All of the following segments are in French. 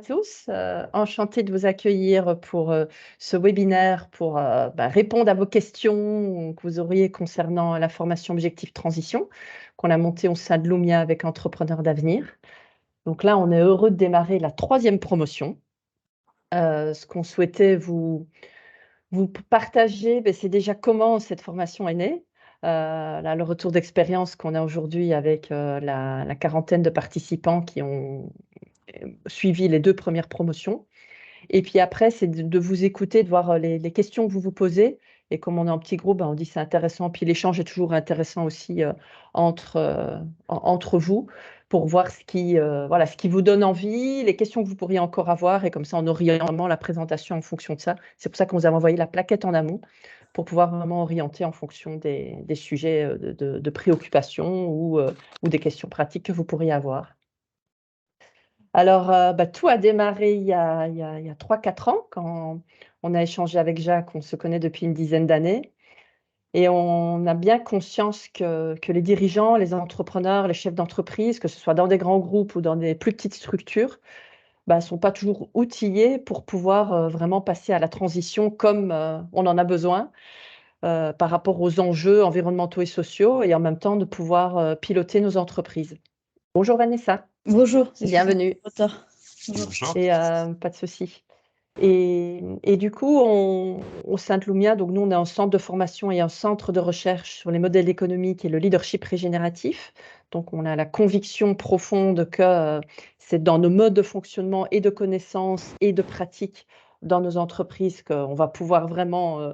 tous, enchantée de vous accueillir pour ce webinaire pour répondre à vos questions que vous auriez concernant la formation Objectif Transition qu'on a montée au sein de Lumia avec Entrepreneurs d'avenir. Donc là, on est heureux de démarrer la 3e promotion. Ce qu'on souhaitait vous partager, c'est déjà comment cette formation est née. Là, le retour d'expérience qu'on a aujourd'hui avec la quarantaine de participants qui ont suivi les 2 premières promotions. Et puis après, c'est de vous écouter, de voir les questions que vous vous posez. Et comme on est en petit groupe, on dit c'est intéressant. Puis l'échange est toujours intéressant aussi entre vous pour voir ce qui vous donne envie, les questions que vous pourriez encore avoir. Et comme ça, on oriente vraiment la présentation en fonction de ça. C'est pour ça qu'on vous a envoyé la plaquette en amont pour pouvoir vraiment orienter en fonction des sujets de préoccupation ou des questions pratiques que vous pourriez avoir. Alors, tout a démarré il y a 3-4 ans, quand on a échangé avec Jacques. On se connaît depuis une dizaine d'années et on a bien conscience que les dirigeants, les entrepreneurs, les chefs d'entreprise, que ce soit dans des grands groupes ou dans des plus petites structures, sont pas toujours outillés pour pouvoir vraiment passer à la transition comme on en a besoin par rapport aux enjeux environnementaux et sociaux, et en même temps de pouvoir piloter nos entreprises. Bonjour Vanessa. Bonjour, bienvenue. Bonjour. Et pas de souci. Et du coup, au sein de Lumia, donc nous, on est un centre de formation et un centre de recherche sur les modèles économiques et le leadership régénératif. Donc, on a la conviction profonde que c'est dans nos modes de fonctionnement et de connaissances et de pratiques dans nos entreprises qu'on va pouvoir vraiment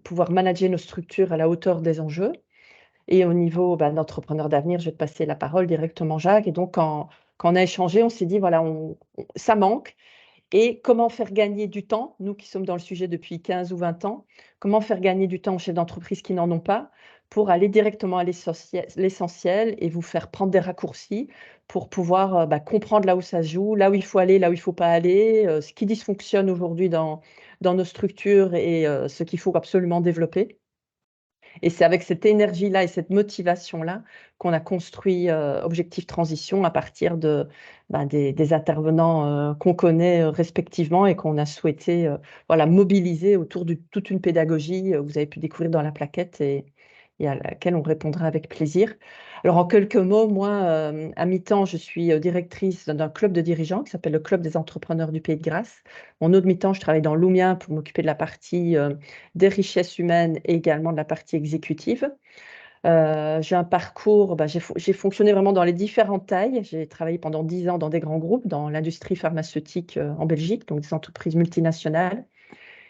pouvoir manager nos structures à la hauteur des enjeux. Et au niveau d'entrepreneurs d'avenir, je vais te passer la parole directement, Jacques. Et donc, quand on a échangé, on s'est dit, voilà, ça manque. Et comment faire gagner du temps, nous qui sommes dans le sujet depuis 15 ou 20 ans, comment faire gagner du temps aux chefs d'entreprise qui n'en ont pas pour aller directement à l'essentiel et vous faire prendre des raccourcis pour pouvoir comprendre là où ça se joue, là où il faut aller, là où il ne faut pas aller, ce qui dysfonctionne aujourd'hui dans nos structures et ce qu'il faut absolument développer. Et c'est avec cette énergie-là et cette motivation-là qu'on a construit Objectif Transition à partir des intervenants qu'on connaît respectivement et qu'on a souhaité mobiliser autour de toute une pédagogie que vous avez pu découvrir dans la plaquette et à laquelle on répondra avec plaisir. Alors, en quelques mots, moi, à mi-temps, je suis directrice d'un club de dirigeants qui s'appelle le Club des entrepreneurs du Pays de Grâce. En autre mi-temps, je travaille dans Lumia pour m'occuper de la partie des richesses humaines et également de la partie exécutive. J'ai un parcours, j'ai fonctionné vraiment dans les différentes tailles. J'ai travaillé pendant 10 ans dans des grands groupes, dans l'industrie pharmaceutique en Belgique, donc des entreprises multinationales.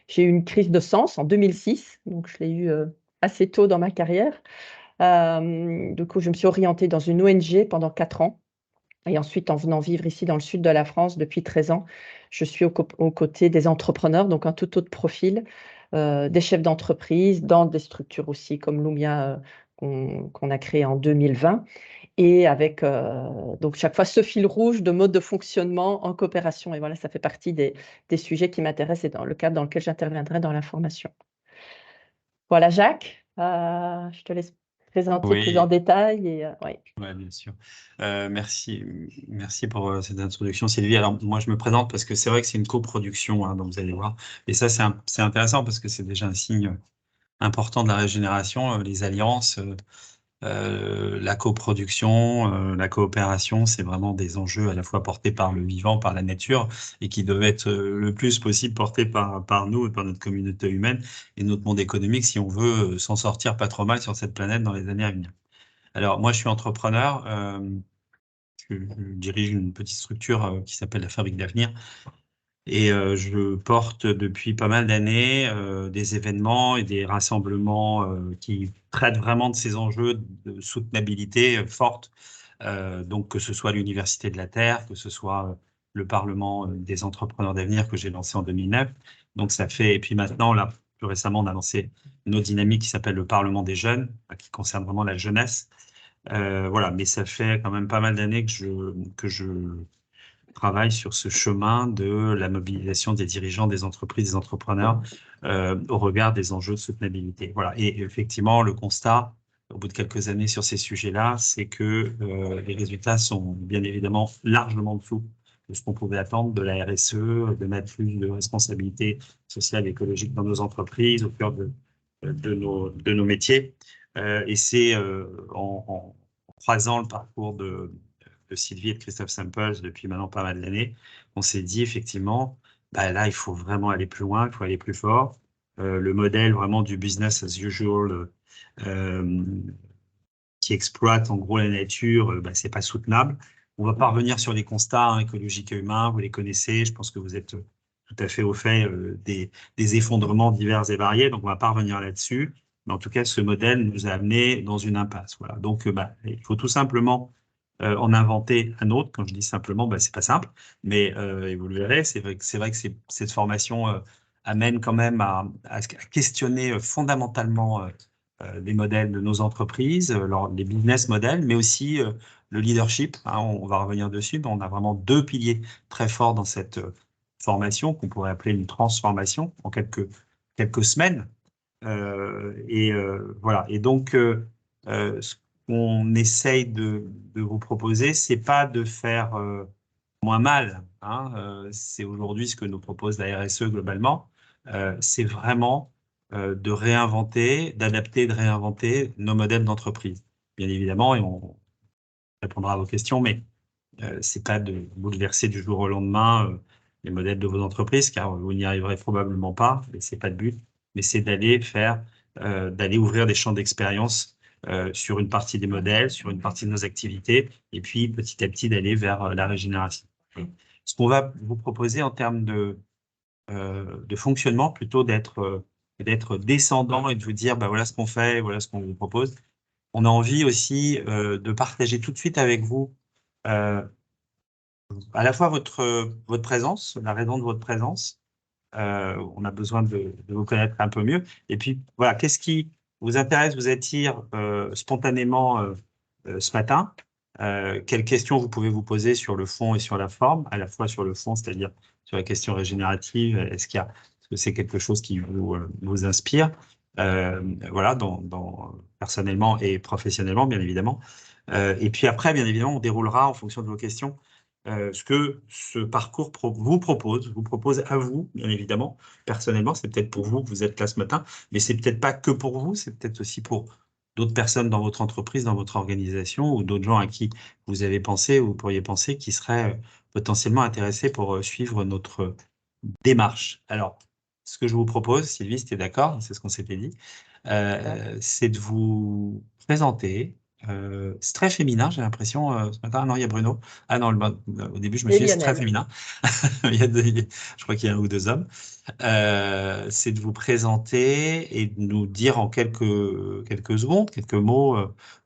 J'ai eu une crise de sens en 2006, donc je l'ai eu assez tôt dans ma carrière. Du coup, je me suis orientée dans une ONG pendant 4 ans. Et ensuite, en venant vivre ici dans le sud de la France depuis 13 ans, je suis aux côtés des entrepreneurs, donc un tout autre profil, des chefs d'entreprise, dans des structures aussi comme Lumia qu'on a créé en 2020. Et avec donc chaque fois ce fil rouge de mode de fonctionnement en coopération. Et voilà, ça fait partie des sujets qui m'intéressent et dans le cadre dans lequel j'interviendrai dans la formation. Voilà, Jacques, je te laisse présenter plus en détail. Et, Oui, bien sûr. Merci pour cette introduction, Sylvie. Alors, moi, je me présente parce que c'est vrai que c'est une coproduction, hein, donc vous allez voir. Et ça, c'est intéressant parce que c'est déjà un signe important de la régénération, les alliances, la coproduction, la coopération, c'est vraiment des enjeux à la fois portés par le vivant, par la nature, et qui doivent être le plus possible portés par nous et par notre communauté humaine et notre monde économique si on veut s'en sortir pas trop mal sur cette planète dans les années à venir. Alors, moi, je suis entrepreneur. Je dirige une petite structure qui s'appelle la Fabrique d'Avenir. Et je porte depuis pas mal d'années des événements et des rassemblements qui traitent vraiment de ces enjeux de soutenabilité forte. Donc, que ce soit l'Université de la Terre, que ce soit le Parlement des entrepreneurs d'avenir que j'ai lancé en 2009. Donc, ça fait, et puis maintenant, là, plus récemment, on a lancé une autre dynamique qui s'appelle le Parlement des jeunes, qui concerne vraiment la jeunesse. Voilà, mais ça fait quand même pas mal d'années que je travaille sur ce chemin de la mobilisation des dirigeants, des entreprises, des entrepreneurs au regard des enjeux de soutenabilité. Voilà, et effectivement, le constat, au bout de quelques années sur ces sujets-là, c'est que les résultats sont bien évidemment largement en dessous de ce qu'on pouvait attendre de la RSE, de mettre plus de responsabilité sociale et écologique dans nos entreprises, au cœur de nos métiers. Et c'est en croisant le parcours de Sylvie et de Christophe Samples depuis maintenant pas mal d'années, on s'est dit effectivement, bah là, il faut vraiment aller plus loin, il faut aller plus fort. Le modèle vraiment du business as usual euh, qui exploite en gros la nature, bah, c'est pas soutenable. On va pas revenir sur les constats écologiques et humains, vous les connaissez, je pense que vous êtes tout à fait au fait des effondrements divers et variés, donc on va pas revenir là-dessus. Mais en tout cas, ce modèle nous a amené dans une impasse. Voilà. Donc, bah, il faut tout simplement en inventer un autre. Quand je dis simplement, bah, c'est pas simple, mais et vous le verrez, c'est vrai que cette formation amène quand même à questionner fondamentalement les modèles de nos entreprises, les business models, mais aussi le leadership. Hein, on va revenir dessus, mais on a vraiment deux piliers très forts dans cette formation qu'on pourrait appeler une transformation en quelques semaines. Voilà. Et donc, ce qu'on essaye de vous proposer, c'est pas de faire moins mal. Hein, c'est aujourd'hui ce que nous propose la RSE globalement. C'est vraiment de réinventer, d'adapter, de réinventer nos modèles d'entreprise. Bien évidemment, et on répondra à vos questions, mais c'est pas de bouleverser du jour au lendemain les modèles de vos entreprises, car vous n'y arriverez probablement pas, et c'est pas le but, mais c'est d'aller ouvrir des champs d'expérience sur une partie des modèles, sur une partie de nos activités, et puis petit à petit d'aller vers la régénération. Ce qu'on va vous proposer en termes de fonctionnement, plutôt d'être descendant et de vous dire, bah, voilà ce qu'on fait, voilà ce qu'on vous propose. On a envie aussi de partager tout de suite avec vous euh, à la fois votre présence, la raison de votre présence. On a besoin de vous connaître un peu mieux. Et puis, voilà, qu'est-ce qui vous intéresse, vous attire spontanément ce matin? Quelles questions vous pouvez vous poser sur le fond et sur la forme, à la fois sur le fond, c'est-à-dire sur la question régénérative, est-ce que c'est quelque chose qui vous inspire, voilà, personnellement et professionnellement, bien évidemment. Et puis après, bien évidemment, on déroulera en fonction de vos questions ce que ce parcours vous propose à vous, bien évidemment, personnellement. C'est peut-être pour vous que vous êtes là ce matin, mais c'est peut-être pas que pour vous, c'est peut-être aussi pour d'autres personnes dans votre entreprise, dans votre organisation, ou d'autres gens à qui vous avez pensé ou vous pourriez penser qui seraient potentiellement intéressés pour suivre notre démarche. Alors, ce que je vous propose, Sylvie, si tu es d'accord, c'est ce qu'on s'était dit, c'est de vous présenter. C'est très féminin, j'ai l'impression, ce matin. Ah non, il y a Bruno. Ah non, au début, je me Et suis dit, c'est très Lionel. féminin. Je crois qu'il y a un ou deux hommes. C'est de vous présenter et de nous dire en quelques secondes, quelques mots,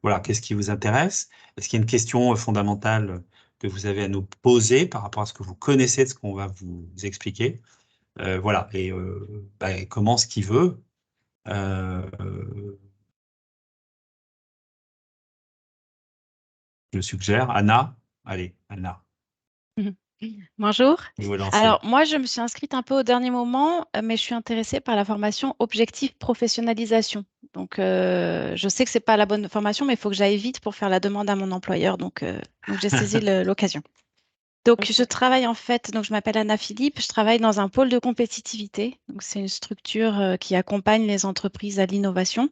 voilà, qu'est-ce qui vous intéresse? Est-ce qu'il y a une question fondamentale que vous avez à nous poser par rapport à ce que vous connaissez de ce qu'on va vous expliquer? Voilà, et bah, commence qui veut. Euh, je suggère. Anna, allez, Anna, Mhm. Bonjour. vous vous lancez. Alors, moi, je me suis inscrite un peu au dernier moment, mais je suis intéressée par la formation Objectif Professionnalisation. Donc, je sais que c'est pas la bonne formation, mais il faut que j'aille vite pour faire la demande à mon employeur. Donc j'ai saisi l'occasion. Donc, je travaille en fait, donc je m'appelle Anna Philippe, je travaille dans un pôle de compétitivité. Donc, c'est une structure qui accompagne les entreprises à l'innovation.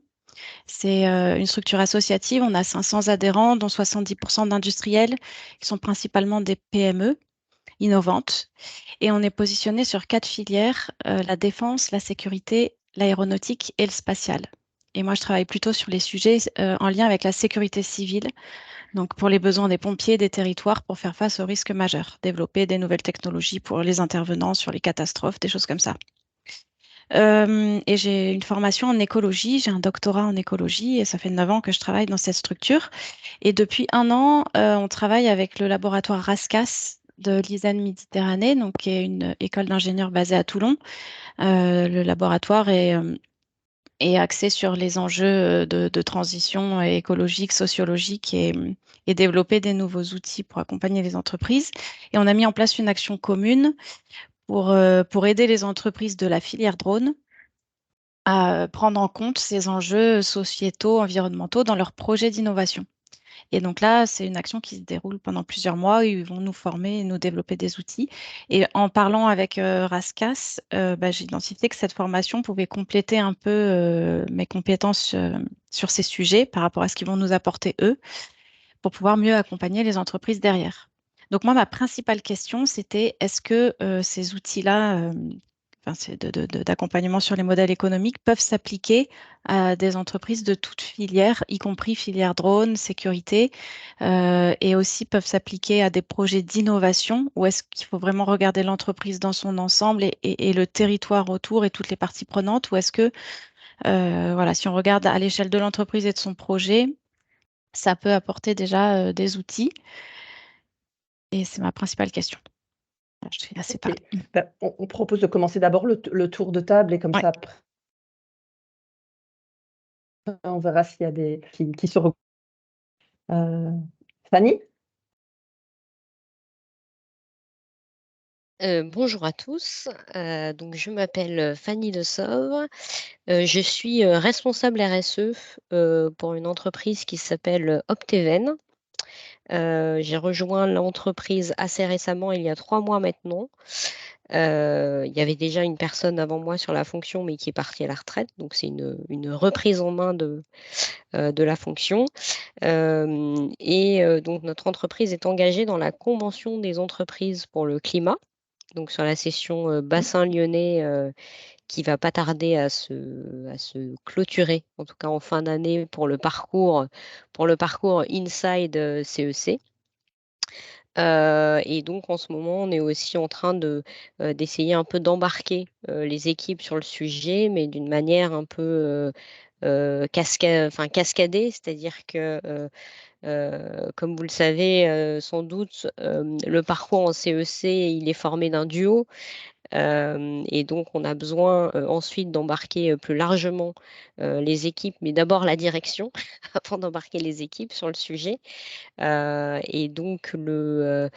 C'est une structure associative. On a 500 adhérents, dont 70% d'industriels, qui sont principalement des PME innovantes. Et on est positionné sur 4 filières, la défense, la sécurité, l'aéronautique et le spatial. Et moi, je travaille plutôt sur les sujets en lien avec la sécurité civile, donc pour les besoins des pompiers, des territoires, pour faire face aux risques majeurs, développer des nouvelles technologies pour les intervenants sur les catastrophes, des choses comme ça. Et j'ai une formation en écologie, j'ai un doctorat en écologie et ça fait 9 ans que je travaille dans cette structure. Et depuis 1 an, on travaille avec le laboratoire RASCAS de l'ISAN Méditerranée, donc qui est une école d'ingénieurs basée à Toulon. Le laboratoire est axé sur les enjeux de transition écologique, sociologique et développer des nouveaux outils pour accompagner les entreprises. Et on a mis en place une action commune pour aider les entreprises de la filière drone à prendre en compte ces enjeux sociétaux, environnementaux dans leurs projets d'innovation. Et donc là, c'est une action qui se déroule pendant plusieurs mois où ils vont nous former et nous développer des outils. Et en parlant avec Raskas, j'ai identifié que cette formation pouvait compléter un peu mes compétences sur ces sujets par rapport à ce qu'ils vont nous apporter eux pour pouvoir mieux accompagner les entreprises derrière. Donc moi, ma principale question, c'était est-ce que ces outils-là, d'accompagnement sur les modèles économiques, peuvent s'appliquer à des entreprises de toutes filières, y compris filière drone, sécurité, et aussi peuvent s'appliquer à des projets d'innovation, ou est-ce qu'il faut vraiment regarder l'entreprise dans son ensemble et le territoire autour et toutes les parties prenantes, ou est-ce que, voilà, si on regarde à l'échelle de l'entreprise et de son projet, ça peut apporter déjà des outils. Et c'est ma principale question. Je suis assez OK. parlée. On propose de commencer d'abord le tour de table et comme Ouais. ça après on verra s'il y a des qui se recoupent. Fanny? Bonjour à tous, donc je m'appelle Fanny De Sauve. Je suis responsable RSE pour une entreprise qui s'appelle Opteven. J'ai rejoint l'entreprise assez récemment, il y a 3 mois maintenant. Il y avait déjà une personne avant moi sur la fonction, mais qui est partie à la retraite, donc c'est une reprise en main de la fonction. Donc notre entreprise est engagée dans la convention des entreprises pour le climat, donc sur la session bassin lyonnais qui va pas tarder à se clôturer, en tout cas en fin d'année pour le parcours Inside CEC. Et donc en ce moment, on est aussi en train d'essayer un peu d'embarquer les équipes sur le sujet, mais d'une manière un peu cascadée, c'est-à-dire que comme vous le savez sans doute, le parcours en CEC, il est formé d'un duo. Et donc on a besoin ensuite d'embarquer plus largement les équipes, mais d'abord la direction avant d'embarquer les équipes sur le sujet. Et donc le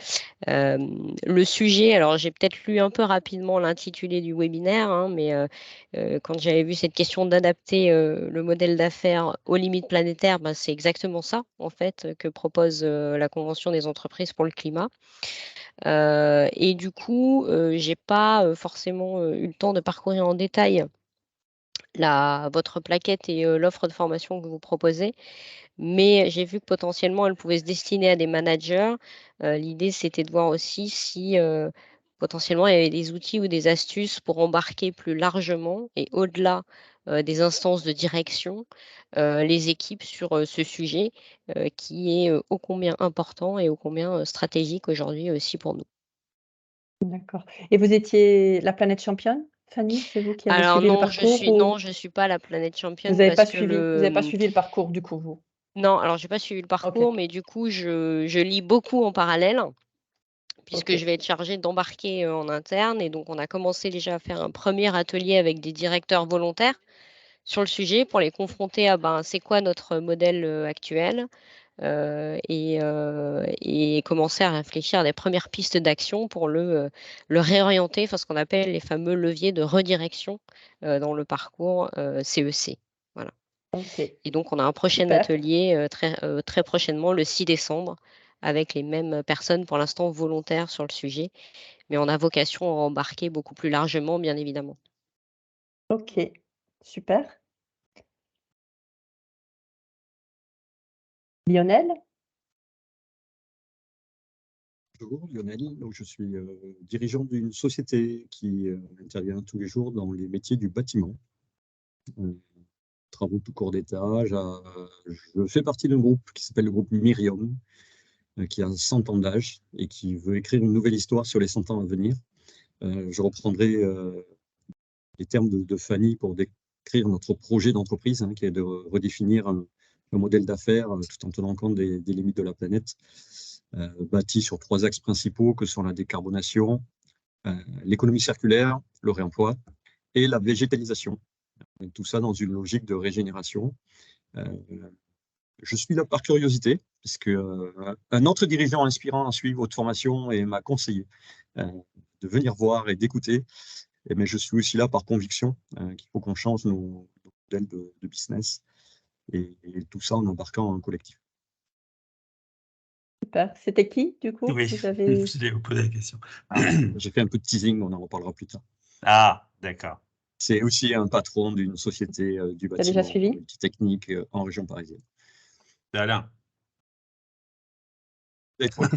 sujet, alors j'ai peut-être lu un peu rapidement l'intitulé du webinaire, hein, mais quand j'avais vu cette question d'adapter le modèle d'affaires aux limites planétaires, c'est exactement ça en fait que propose la Convention des entreprises pour le climat. Et du coup, j'ai pas forcément eu le temps de parcourir en détail votre plaquette et l'offre de formation que vous proposez, mais j'ai vu que potentiellement elle pouvait se destiner à des managers. L'idée, c'était de voir aussi si potentiellement il y avait des outils ou des astuces pour embarquer plus largement et au-delà des instances de direction les équipes sur ce sujet qui est ô combien important et ô combien stratégique aujourd'hui aussi pour nous. D'accord et vous étiez la planète championne, Fanny? C'est vous qui avez Alors suivi le non, parcours ou je suis pas la planète vous championne n'avez pas parce que suivi le parcours du coup, vous? non, alors j'ai pas suivi le OK, parcours, mais du coup je lis beaucoup en parallèle, puisque je OK. vais être chargée d'embarquer en interne, et donc on a commencé déjà à faire un premier atelier avec des directeurs volontaires sur le sujet pour les confronter à c'est quoi notre modèle actuel, et commencer à réfléchir à des premières pistes d'action pour le réorienter, enfin ce qu'on appelle les fameux leviers de redirection dans le parcours CEC. Voilà. OK, Et donc on a un prochain super. atelier très prochainement, le 6 décembre, avec les mêmes personnes pour l'instant volontaires sur le sujet, mais on a vocation à embarquer beaucoup plus largement, bien évidemment. OK, super. Lionel? Bonjour Lionel, donc je suis dirigeant d'une société qui intervient tous les jours dans les métiers du bâtiment, euh, travaux tout court d'étage. Je fais partie d'un groupe qui s'appelle le groupe Myrium, qui a 100 ans d'âge et qui veut écrire une nouvelle histoire sur les 100 ans à venir. Je reprendrai les termes de Fanny pour décrire notre projet d'entreprise, hein, qui est de redéfinir un modèle d'affaires tout en tenant compte des limites de la planète, bâti sur 3 axes principaux que sont la décarbonation, l'économie circulaire, le réemploi et la végétalisation. Tout ça dans une logique de régénération. Je suis là par curiosité, puisque un autre dirigeant inspirant a suivi votre formation et m'a conseillé de venir voir et d'écouter. Mais je suis aussi là par conviction qu'il faut qu'on change nos modèles de business et tout ça en embarquant un collectif. Super. C'était qui, du coup? Oui, Vous avez... je vais vous poser la question. J'ai fait un peu de teasing, mais on en reparlera plus tard. Ah, d'accord. C'est aussi un patron d'une société du T'as déjà bâtiment suivi? multitechnique en région parisienne. C'est Alain. Et toi?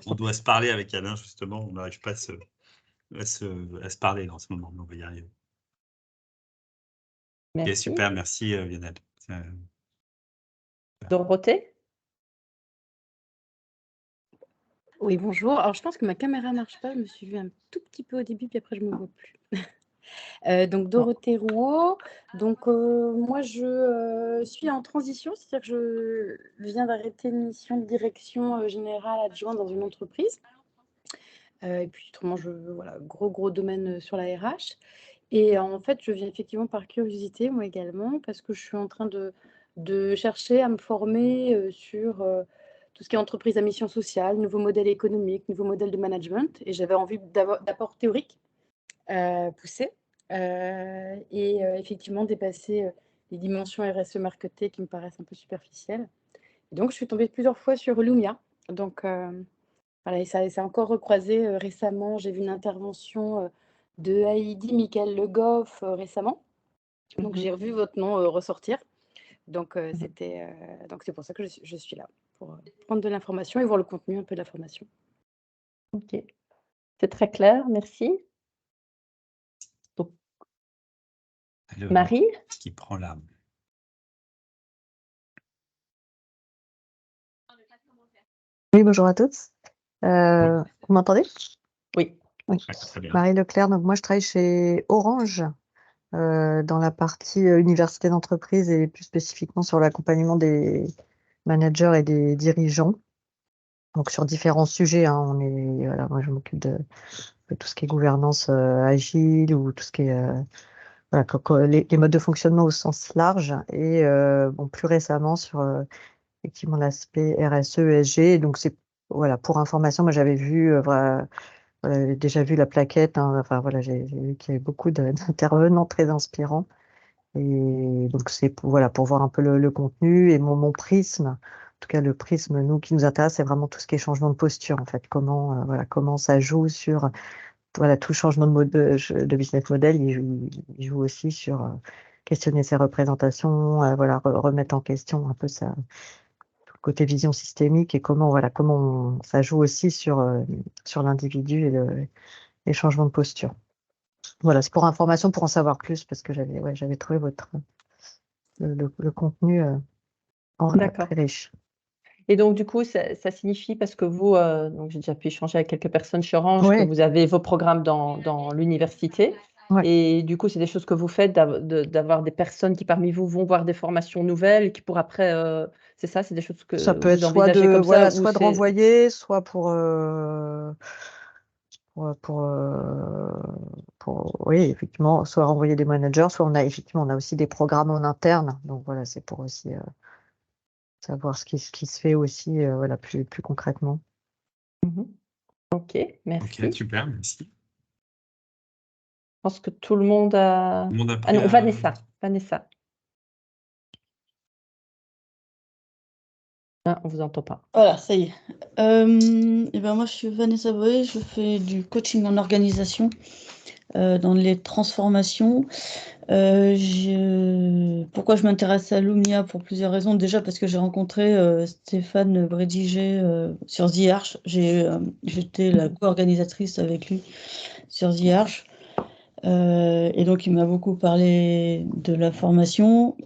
On doit se parler avec Alain, justement. On n'arrive pas à se parler en ce moment, mais on va y arriver. Ok, Merci. super, merci Lionel. Dorothée? Oui, bonjour. Alors, je pense que ma caméra marche pas. Je me suis vue un tout petit peu au début, puis après, je me vois plus. Donc, Dorothée Rouault. Donc, moi, je suis en transition, c'est-à-dire que je viens d'arrêter une mission de direction générale adjointe dans une entreprise. Et puis, autrement, voilà, gros domaine sur la RH. Et en fait, je viens effectivement par curiosité, moi également, parce que je suis en train de chercher à me former sur tout ce qui est entreprise à mission sociale, nouveaux modèles économiques, nouveaux modèles de management. Et j'avais envie d'apports théoriques poussés et effectivement dépasser les dimensions RSE marketing qui me paraissent un peu superficielles. Et donc, je suis tombée plusieurs fois sur Lumia. Donc, voilà, et ça s'est encore recroisé récemment. J'ai vu une intervention de Heidi Michael Le Goff récemment. Donc, j'ai revu votre nom ressortir. Donc, donc c'est pour ça que je suis là, pour prendre de l'information et voir le contenu un peu de la formation. Ok. C'est très clair, merci. Donc, Alors, Marie? qui prend l'arme. Oui, bonjour à tous. Vous m'entendez? Oui. Oui. Ouais, très bien. Marie Leclerc, donc moi je travaille chez Orange dans la partie université d'entreprise et plus spécifiquement sur l'accompagnement des managers et des dirigeants. Donc sur différents sujets, hein, voilà, moi je m'occupe de tout ce qui est gouvernance agile ou tout ce qui est voilà, les modes de fonctionnement au sens large et bon, plus récemment sur effectivement l'aspect RSE, ESG. Donc c'est voilà, pour information, moi j'avais vu voilà, déjà vu la plaquette, hein, enfin voilà, j'ai vu qu'il y avait beaucoup d'intervenants très inspirants. Et donc c'est voilà, pour voir un peu le contenu et mon prisme. En tout cas, le prisme, nous, qui nous intéresse, c'est vraiment tout ce qui est changement de posture, en fait. Voilà, comment ça joue sur voilà, tout changement de business model. Il joue aussi sur questionner ses représentations, voilà, remettre en question un peu tout le côté vision systémique et comment ça joue aussi sur l'individu et les changements de posture. Voilà, c'est pour information, pour en savoir plus, parce que j'avais trouvé le contenu D'accord. très riche. Et donc, du coup, ça signifie, parce que vous, donc j'ai déjà pu échanger avec quelques personnes chez Orange, que Oui, vous avez vos programmes dans l'université. ouais. Et du coup, c'est des choses que vous faites, d'avoir des personnes qui, parmi vous, vont voir des formations nouvelles, qui pour après, c'est ça, c'est des choses Ça que peut être vous envisagez comme ça, ou soit de c'est... renvoyer, soit oui, effectivement, soit renvoyer des managers, soit on a aussi des programmes en interne. Donc voilà, c'est pour aussi savoir ce qui se fait aussi, voilà, plus concrètement. Mhm. Ok, merci. Ok, super, merci. Je pense que tout le monde a... Tout le monde a Ah pris non, la... Vanessa. Ah, on vous entend pas. Voilà, ça y est. Et ben moi, je suis Vanessa Boé, je fais du coaching en organisation dans les transformations. Pourquoi je m'intéresse à Lumia? Pour plusieurs raisons. Déjà parce que j'ai rencontré Stéphane Brédiger sur The Arch. J'étais la co-organisatrice avec lui sur The Arch. Et donc, il m'a beaucoup parlé de la formation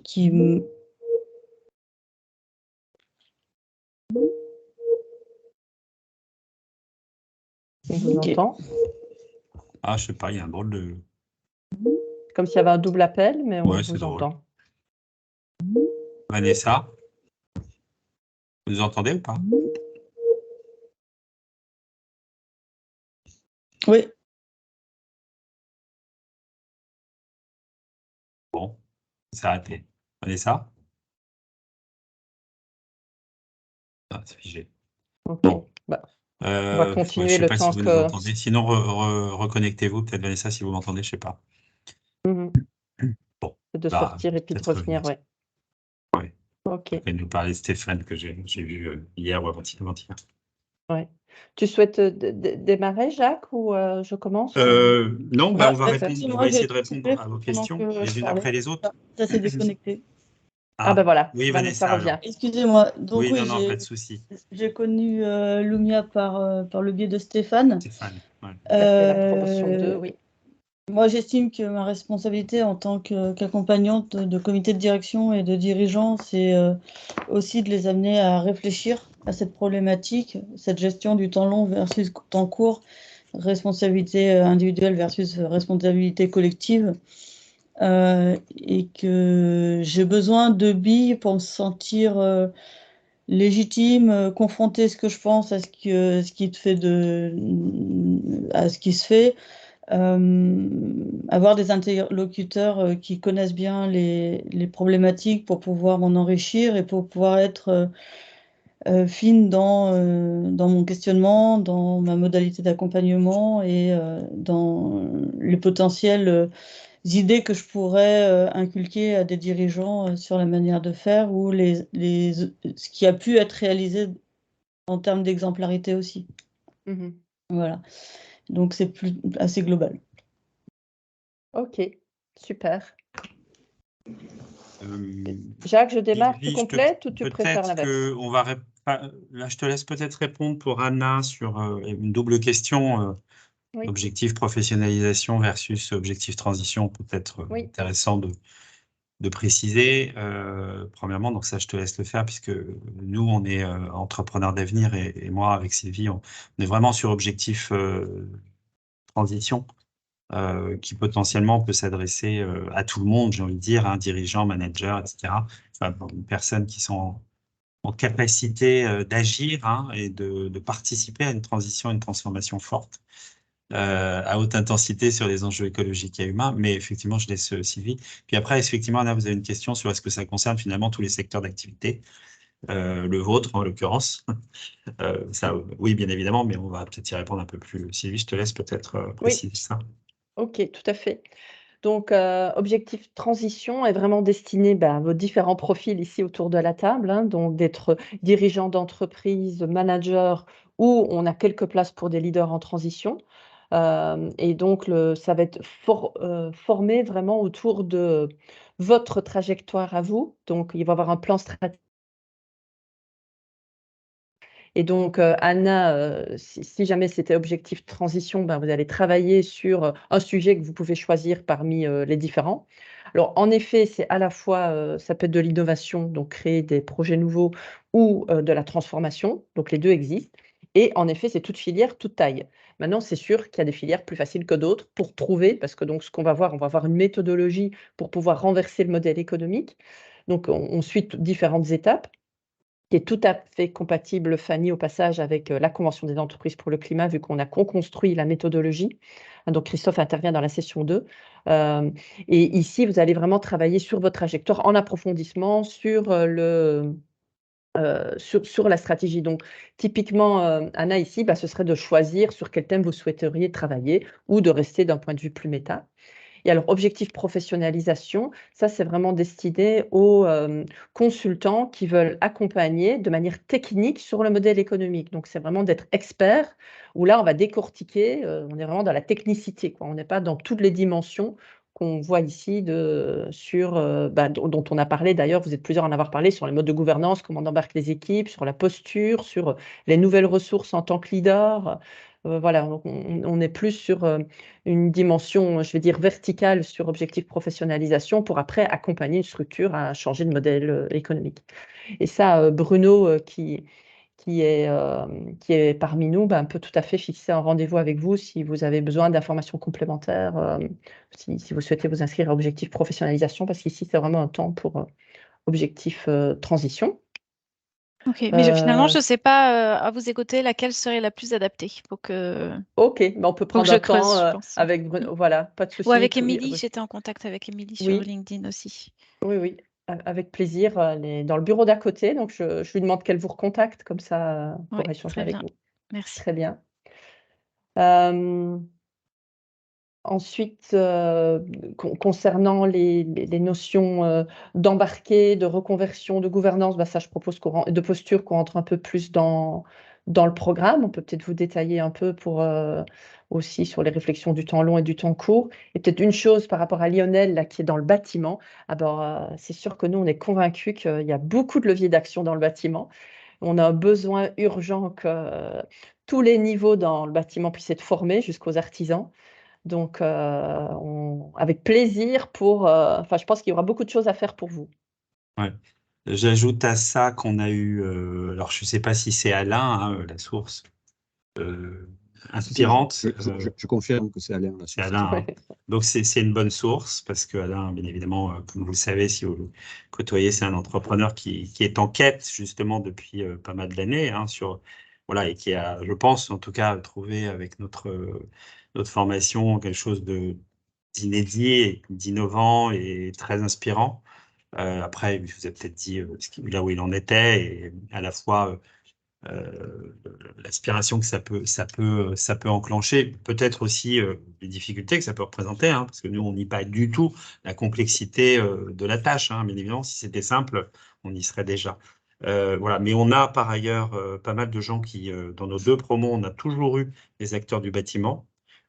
On vous Ok. entend. Ah, je sais pas, il y a un drôle de... Comme s'il y avait un double appel, mais on Ouais, c'est vous drôle. entend. Vanessa, vous nous entendez ou pas? Oui. Bon, c'est arrêté. Vanessa? Ah, c'est figé. Ok. Bon. Bah, on Ouais, va je continuer sais le pas si temps vous nous que... entendez. Sinon, reconnectez-vous, peut-être Vanessa, si vous m'entendez, je sais pas. Mhm. Bon, De bah, sortir et puis de peut-être revenir, revenir. ouais. Ouais. OK. Elle nous parlait de Stéphane que j'ai vu hier ou avant-hier. Ouais. Tu souhaites, démarrer, Jacques, ou je commence? Non, Ah, on va excusez-moi, essayer j'ai de répondre coupé à vos pendant questions, que je les unes parlais. après les autres. Ça s'est déconnecté. Ah ben voilà, Oui, Vanessa revient. Excusez-moi. Donc Oui, oui, non, pas de souci. j'ai connu Lumia par le biais de Stéphane. Stéphane, ouais. Tout à fait, la promotion 2, oui. Moi, j'estime que ma responsabilité en tant qu'accompagnante de comité de direction et de dirigeants, c'est aussi de les amener à réfléchir à cette problématique, cette gestion du temps long versus temps court, responsabilité individuelle versus responsabilité collective. Et que j'ai besoin de billes pour me sentir légitime, confronter ce que je pense à ce qui se fait, avoir des interlocuteurs qui connaissent bien les problématiques pour pouvoir m'en enrichir et pour pouvoir être fine dans mon questionnement, dans ma modalité d'accompagnement et dans les potentiels idées que je pourrais inculquer à des dirigeants sur la manière de faire ou ce qui a pu être réalisé en termes d'exemplarité aussi. Mmh. Voilà. Donc c'est assez global. OK, super. Jacques, je démarre, tu Sylvie, complètes ou tu préfères peut-être l'inverse? qu'on va là, je te laisse peut-être répondre pour Anna sur une double question. Oui. Objectif professionnalisation versus objectif transition, peut-être Oui. intéressant de préciser. Premièrement, donc ça, je te laisse le faire puisque nous, on est entrepreneurs d'avenir et moi, avec Sylvie, on est vraiment sur objectif transition qui potentiellement peut s'adresser à tout le monde, j'ai envie de dire, un dirigeant, manager, etc. Enfin, personnes qui sont en capacité d'agir et de participer à une transition, une transformation forte. À haute intensité sur les enjeux écologiques et humains, mais effectivement, je laisse Sylvie. Puis après, effectivement, Anna, vous avez une question sur est-ce que ça concerne finalement tous les secteurs d'activité, le vôtre en l'occurrence. Ça, oui, bien évidemment, mais on va peut-être y répondre un peu plus. Sylvie, je te laisse peut-être préciser ça. OK, tout à fait. Donc, objectif transition est vraiment destiné à vos différents profils ici autour de la table, donc d'être dirigeant d'entreprise, manager, ou on a quelques places pour des leaders en transition. Et donc ça va être formé vraiment autour de votre trajectoire à vous. Donc il va y avoir un plan stratégique. Et donc, Anna, si jamais c'était objectif transition, vous allez travailler sur, un sujet que vous pouvez choisir parmi, les différents. Alors en effet, c'est à la fois, ça peut être de l'innovation, donc créer des projets nouveaux ou, de la transformation, donc les 2 existent et en effet, c'est toute filière, toute taille. Maintenant, c'est sûr qu'il y a des filières plus faciles que d'autres pour trouver parce que donc ce qu'on va voir, on va avoir une méthodologie pour pouvoir renverser le modèle économique. Donc on suit différentes étapes qui est tout à fait compatible, Fanny, au passage, avec la Convention des entreprises pour le climat, vu qu'on a co-construit la méthodologie. Donc Christophe intervient dans la session 2. Et ici, vous allez vraiment travailler sur votre trajectoire en approfondissement sur, sur la stratégie. Donc typiquement, Anna, ici, ce serait de choisir sur quel thème vous souhaiteriez travailler ou de rester d'un point de vue plus méta. Et alors, objectif professionnalisation, ça, c'est vraiment destiné aux consultants qui veulent accompagner de manière technique sur le modèle économique. Donc, c'est vraiment d'être expert, où là, on va décortiquer, on est vraiment dans la technicité, quoi. On n'est pas dans toutes les dimensions qu'on voit ici dont on a parlé d'ailleurs, vous êtes plusieurs à en avoir parlé, sur les modes de gouvernance, comment on embarque les équipes, sur la posture, sur les nouvelles ressources en tant que leader. Voilà, donc on est plus sur une dimension, je vais dire, verticale sur objectif professionnalisation pour après accompagner une structure à changer de modèle économique. Et ça, Bruno, qui est parmi nous, peut tout à fait fixer un rendez-vous avec vous si vous avez besoin d'informations complémentaires, si vous souhaitez vous inscrire à objectif professionnalisation, parce qu'ici, c'est vraiment un temps pour objectif transition. OK, mais finalement, je ne sais pas, à vous écouter, laquelle serait la plus adaptée. OK, on peut prendre je un creuse, temps je pense. avec Bruno. Voilà, pas de Ou souci. avec Émilie, j'étais en contact avec Émilie sur Oui. LinkedIn aussi. Oui, avec plaisir. Elle est dans le bureau d'à côté, donc je lui demande qu'elle vous recontacte, comme ça, Oui, pour échanger très avec bien. vous. Merci. Très bien. Ensuite, concernant les notions d'embarquer, de reconversion, de gouvernance, bah, ça, je propose de posture qu'on rentre un peu plus dans le programme. On peut peut-être vous détailler un peu pour aussi sur les réflexions du temps long et du temps court. Et peut-être une chose par rapport à Lionel, là, qui est dans le bâtiment. Alors, c'est sûr que nous, on est convaincus qu'il y a beaucoup de leviers d'action dans le bâtiment. On a un besoin urgent que tous les niveaux dans le bâtiment puissent être formés jusqu'aux artisans. Donc, avec plaisir enfin, je pense qu'il y aura beaucoup de choses à faire pour vous. Ouais. J'ajoute à ça qu'on a eu, alors je ne sais pas si c'est Alain, hein, la source inspirante. Je confirme que c'est Alain, la C'est source. Alain, hein. Ouais. Donc c'est une bonne source parce que Alain, bien évidemment, comme vous le savez, si vous le côtoyez, c'est un entrepreneur qui est en quête justement depuis pas mal d'années, hein, voilà, et qui a, je pense, en tout cas, trouvé avec notre formation quelque chose d'inédit, d'innovant et très inspirant. Après, il vous a peut-être dit là où il en était et à la fois l'aspiration que ça peut enclencher, peut-être aussi les difficultés que ça peut représenter, hein, parce que nous, on n'y pas du tout la complexité de la tâche. Hein, bien évidemment, si c'était simple, on y serait déjà. Voilà. Mais on a par ailleurs pas mal de gens qui, dans nos 2 promos, on a toujours eu des acteurs du bâtiment,